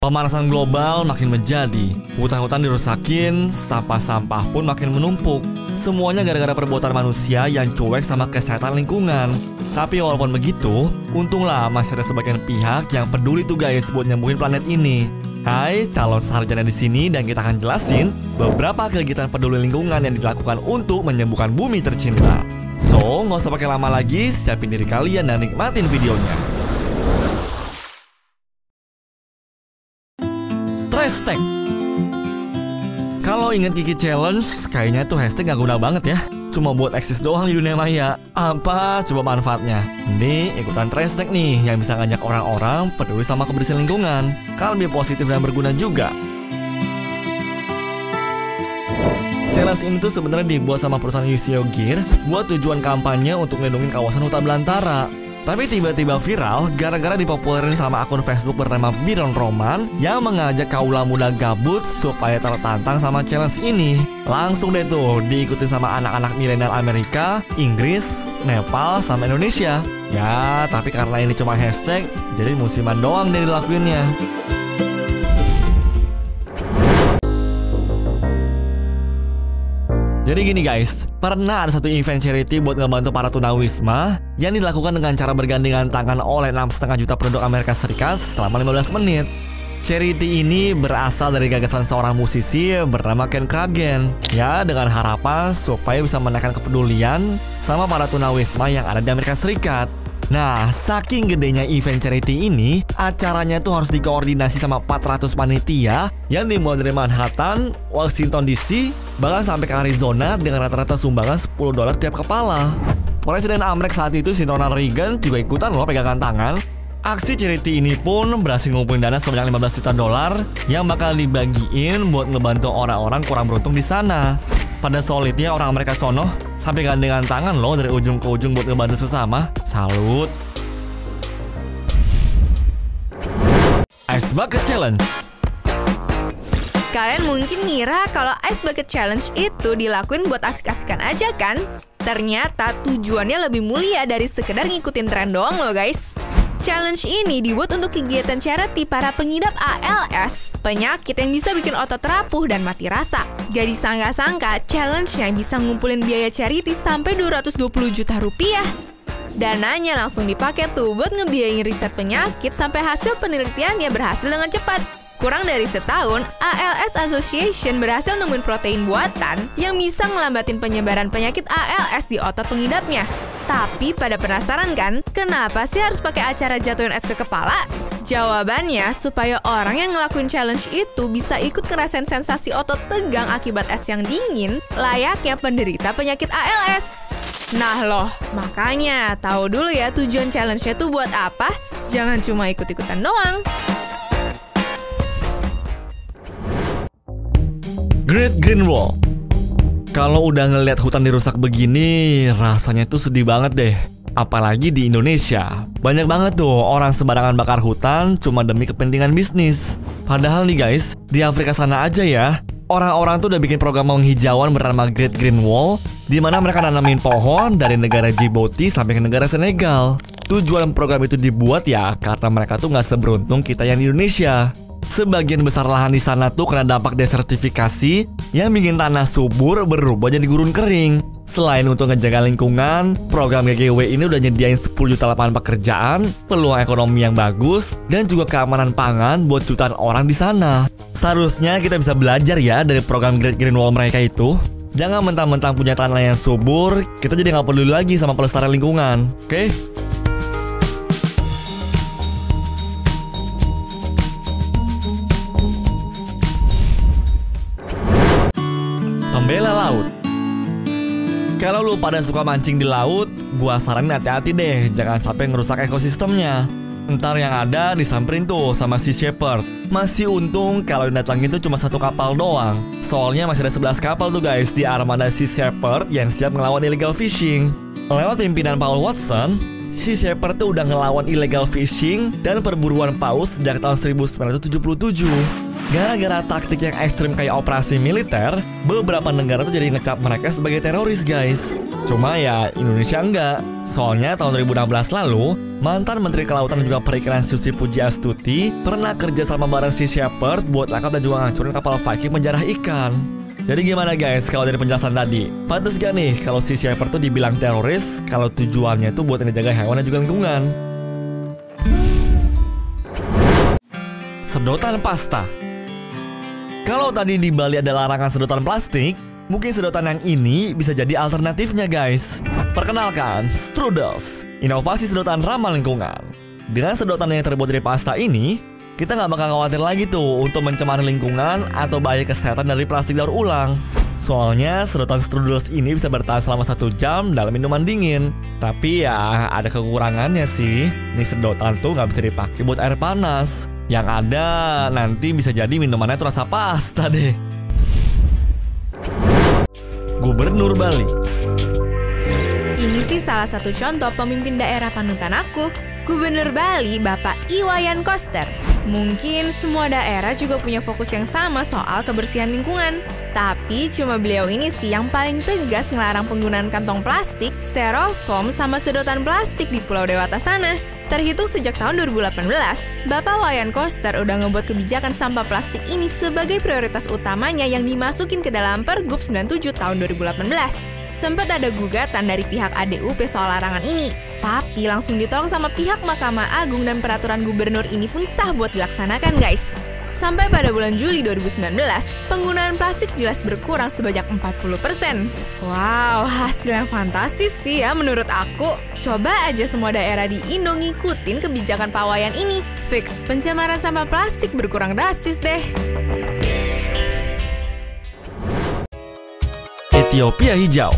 Pemanasan global makin menjadi, hutan-hutan dirusakin, sampah-sampah pun makin menumpuk. Semuanya gara-gara perbuatan manusia yang cuek sama kesehatan lingkungan. Tapi walaupun begitu, untunglah masih ada sebagian pihak yang peduli tuh guys buat nyembuhin planet ini. Hai, calon sarjana di sini dan kita akan jelasin beberapa kegiatan peduli lingkungan yang dilakukan untuk menyembuhkan bumi tercinta. So, nggak usah pakai lama lagi, siapin diri kalian dan nikmatin videonya. Hashtag. Kalau inget Kiki Challenge, kayaknya tuh hashtag gak guna banget ya. Cuma buat eksis doang di dunia maya. Apa coba manfaatnya? Nih, ikutan hashtag nih yang bisa ngajak orang-orang peduli sama kebersihan lingkungan. Kan lebih positif dan berguna juga. Challenge ini tuh sebenarnya dibuat sama perusahaan Yusio Gear buat tujuan kampanye untuk melindungi kawasan hutan belantara. Tapi tiba-tiba viral gara-gara dipopulerin sama akun Facebook bernama Biron Roman yang mengajak kaula muda gabut supaya tertantang sama challenge ini. Langsung deh tuh diikutin sama anak-anak milenial Amerika, Inggris, Nepal, sama Indonesia. Ya, tapi karena ini cuma hashtag, jadi musiman doang deh dilakuinnya. Jadi gini guys, pernah ada satu event charity buat ngebantu para tunawisma yang dilakukan dengan cara bergandengan tangan oleh 6,5 juta penduduk Amerika Serikat selama 15 menit. Charity ini berasal dari gagasan seorang musisi bernama Ken Kragen, ya dengan harapan supaya bisa menaikkan kepedulian sama para tunawisma yang ada di Amerika Serikat. Nah, saking gedenya event charity ini, acaranya tuh harus dikoordinasi sama 400 panitia yang dimulai dari Manhattan, Washington DC, bahkan sampai ke Arizona dengan rata-rata sumbangan $10 tiap kepala. Presiden Amerika saat itu, Ronald Reagan, juga ikutan loh pegangan tangan. Aksi charity ini pun berhasil ngumpulin dana sebanyak $15 juta yang bakal dibagiin buat ngebantu orang-orang kurang beruntung di sana. Pada solidnya orang Amerika sono sampai gandengan tangan loh dari ujung ke ujung buat ngebantu sesama. Salut. Ice Bucket Challenge. Kalian mungkin ngira kalau Ice Bucket Challenge itu dilakuin buat asik-asikan aja kan? Ternyata tujuannya lebih mulia dari sekedar ngikutin tren doang loh guys. Challenge ini dibuat untuk kegiatan charity para pengidap ALS, penyakit yang bisa bikin otot rapuh dan mati rasa. Gak disangka-sangka, challenge-nya bisa ngumpulin biaya charity sampai 220 juta rupiah. Dananya langsung dipakai tuh buat ngebiayain riset penyakit sampai hasil penelitiannya berhasil dengan cepat. Kurang dari setahun, ALS Association berhasil nemuin protein buatan yang bisa ngelambatin penyebaran penyakit ALS di otot pengidapnya. Tapi pada penasaran kan, kenapa sih harus pakai acara jatuhin es ke kepala? Jawabannya, supaya orang yang ngelakuin challenge itu bisa ikut ngerasain sensasi otot tegang akibat es yang dingin, layaknya penderita penyakit ALS. Nah loh, makanya tahu dulu ya tujuan challenge-nya tuh buat apa? Jangan cuma ikut-ikutan doang. Great Green Wall. Kalau udah ngeliat hutan dirusak begini, rasanya tuh sedih banget deh. Apalagi di Indonesia. Banyak banget tuh orang sembarangan bakar hutan cuma demi kepentingan bisnis. Padahal nih guys, di Afrika sana aja ya, orang-orang tuh udah bikin program penghijauan bernama Great Green Wall, di mana mereka nanamin pohon dari negara Djibouti sampai ke negara Senegal. Tujuan program itu dibuat ya karena mereka tuh nggak seberuntung kita yang di Indonesia. Sebagian besar lahan di sana tuh kena dampak desertifikasi yang bikin tanah subur berubah jadi gurun kering. Selain untuk ngejaga lingkungan, program GGW ini udah nyediain 10 juta lapangan pekerjaan, peluang ekonomi yang bagus, dan juga keamanan pangan buat jutaan orang di sana. Seharusnya kita bisa belajar ya dari program Great Green Wall mereka itu. Jangan mentang-mentang punya tanah yang subur, kita jadi nggak peduli lagi sama pelestarian lingkungan, oke? Pembela laut. Kalau lu pada suka mancing di laut, gua saranin hati-hati deh, jangan sampai ngerusak ekosistemnya. Ntar yang ada disamperin tuh sama Sea Shepherd. Masih untung kalau yang datang itu cuma 1 kapal doang. Soalnya masih ada 11 kapal tuh guys di armada Sea Shepherd yang siap ngelawan illegal fishing. Lewat pimpinan Paul Watson, Sea Shepherd tuh udah ngelawan illegal fishing dan perburuan paus sejak tahun 1977. Gara-gara taktik yang ekstrim kayak operasi militer, beberapa negara tuh jadi ngecap mereka sebagai teroris guys. Cuma ya Indonesia enggak. Soalnya tahun 2016 lalu, mantan Menteri Kelautan dan juga Perikanan Susi Pujiastuti pernah kerja sama bareng Sea Shepherd buat tangkap dan juga ngancurin kapal Viking penjara ikan. Jadi gimana guys kalau dari penjelasan tadi? Pantes gak nih kalau Sea Shepherd tuh dibilang teroris kalau tujuannya tuh buat ngejaga hewan dan juga lingkungan? Sedotan pasta. Kalau tadi di Bali ada larangan sedotan plastik, mungkin sedotan yang ini bisa jadi alternatifnya guys. Perkenalkan, Strudels, inovasi sedotan ramah lingkungan. Dengan sedotan yang terbuat dari pasta ini, kita nggak bakal khawatir lagi tuh untuk mencemari lingkungan atau bahaya kesehatan dari plastik daur ulang. Soalnya sedotan Strudels ini bisa bertahan selama 1 jam dalam minuman dingin. Tapi ya ada kekurangannya sih. Ini sedotan tuh nggak bisa dipakai buat air panas. Yang ada nanti bisa jadi minumannya tuh rasa pasta deh. Gubernur Bali. Ini sih salah satu contoh pemimpin daerah panutan aku, Gubernur Bali, Bapak Iwayan Koster. Mungkin semua daerah juga punya fokus yang sama soal kebersihan lingkungan. Tapi cuma beliau ini sih yang paling tegas ngelarang penggunaan kantong plastik, styrofoam, sama sedotan plastik di Pulau Dewata sana. Terhitung sejak tahun 2018, Bapak Wayan Koster udah ngebuat kebijakan sampah plastik ini sebagai prioritas utamanya yang dimasukin ke dalam Pergub 97 tahun 2018. Sempat ada gugatan dari pihak ADUP soal larangan ini, tapi langsung ditolak sama pihak Mahkamah Agung dan peraturan gubernur ini pun sah buat dilaksanakan guys. Sampai pada bulan Juli 2019, penggunaan plastik jelas berkurang sebanyak 40%. Wow, hasil yang fantastis sih ya menurut aku. Coba aja semua daerah di Indo ngikutin kebijakan Pak Wayan ini. Fix, pencemaran sampah plastik berkurang drastis deh. Ethiopia hijau.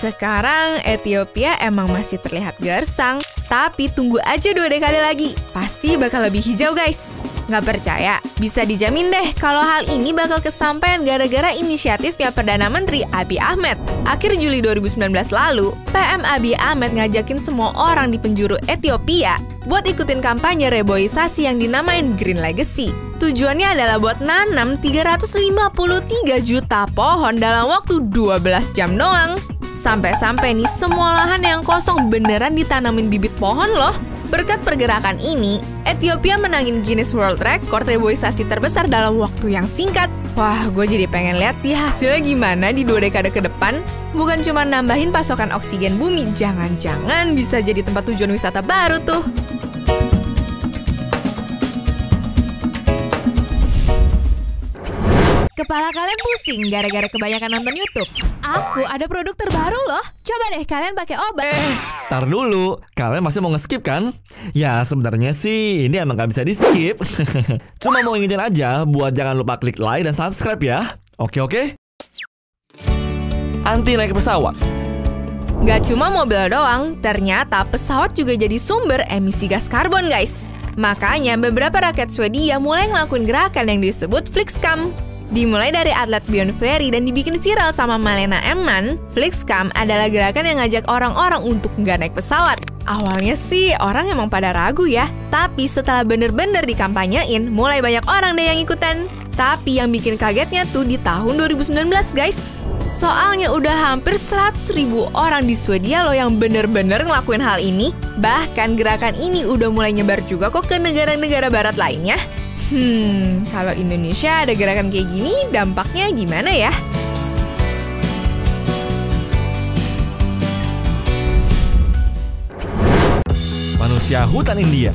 Sekarang Ethiopia emang masih terlihat gersang, tapi tunggu aja 2 dekade lagi. Pasti bakal lebih hijau guys. Nggak percaya? Bisa dijamin deh kalau hal ini bakal kesampaian gara-gara inisiatifnya Perdana Menteri Abiy Ahmed. Akhir Juli 2019 lalu, PM Abiy Ahmed ngajakin semua orang di penjuru Ethiopia buat ikutin kampanye reboisasi yang dinamain Green Legacy. Tujuannya adalah buat nanam 353 juta pohon dalam waktu 12 jam doang. Sampai-sampai nih semua lahan yang kosong beneran ditanamin bibit pohon loh. Berkat pergerakan ini, Ethiopia menangin Guinness World Record reboisasi terbesar dalam waktu yang singkat. Wah, gue jadi pengen lihat sih hasilnya gimana di 2 dekade ke depan. Bukan cuma nambahin pasokan oksigen bumi, jangan-jangan bisa jadi tempat tujuan wisata baru tuh. Kepala kalian pusing gara-gara kebanyakan nonton YouTube? Aku ada produk terbaru loh. Coba deh kalian pakai obat. Tar dulu, kalian masih mau nge-skip kan? Ya sebenarnya sih ini emang gak bisa di-skip. Cuma mau ingetin aja buat jangan lupa klik like dan subscribe ya. Oke? Anti naik pesawat. Gak cuma mobil doang, ternyata pesawat juga jadi sumber emisi gas karbon guys. Makanya beberapa rakyat Swedia mulai ngelakuin gerakan yang disebut Flixcam. Dimulai dari atlet Björn Ferry dan dibikin viral sama Malena Emman, Flixcam adalah gerakan yang ngajak orang-orang untuk nggak naik pesawat. Awalnya sih orang emang pada ragu ya, tapi setelah bener-bener dikampanyein, mulai banyak orang deh yang ikutan. Tapi yang bikin kagetnya tuh di tahun 2019 guys. Soalnya udah hampir 100.000 orang di Swedia loh yang bener-bener ngelakuin hal ini. Bahkan gerakan ini udah mulai nyebar juga kok ke negara-negara barat lainnya. Kalau Indonesia ada gerakan kayak gini, dampaknya gimana ya? Manusia hutan India.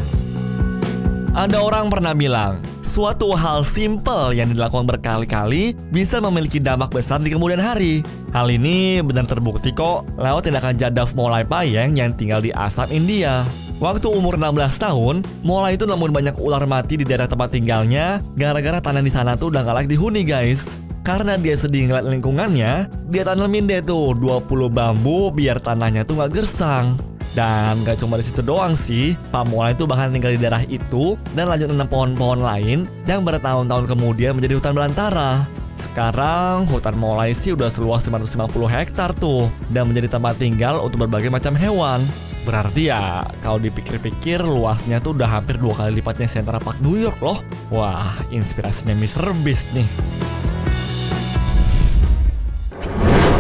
Ada orang pernah bilang, suatu hal simpel yang dilakukan berkali-kali bisa memiliki dampak besar di kemudian hari. Hal ini benar terbukti kok lewat tindakan Jadav Molay Payeng yang tinggal di Assam, India. Waktu umur 16 tahun, Molay itu nemuin banyak ular mati di daerah tempat tinggalnya gara-gara tanah di sana tuh udah gak layak dihuni guys. Karena dia sedih ngeliat lingkungannya, dia tanemin deh tuh 20 bambu biar tanahnya tuh gak gersang. Dan gak cuma di situ doang sih, Pak Molay itu bahkan tinggal di daerah itu dan lanjut menanam pohon-pohon lain yang bertahun-tahun kemudian menjadi hutan belantara. Sekarang hutan Molay sih udah seluas 550 hektar tuh dan menjadi tempat tinggal untuk berbagai macam hewan. Berarti ya kalau dipikir-pikir luasnya tuh udah hampir 2 kali lipatnya Central Park New York loh. Wah, inspirasinya Mr. Beast nih.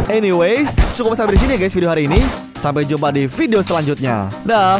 Anyways, cukup sampai di sini ya guys video hari ini. Sampai jumpa di video selanjutnya. Dah.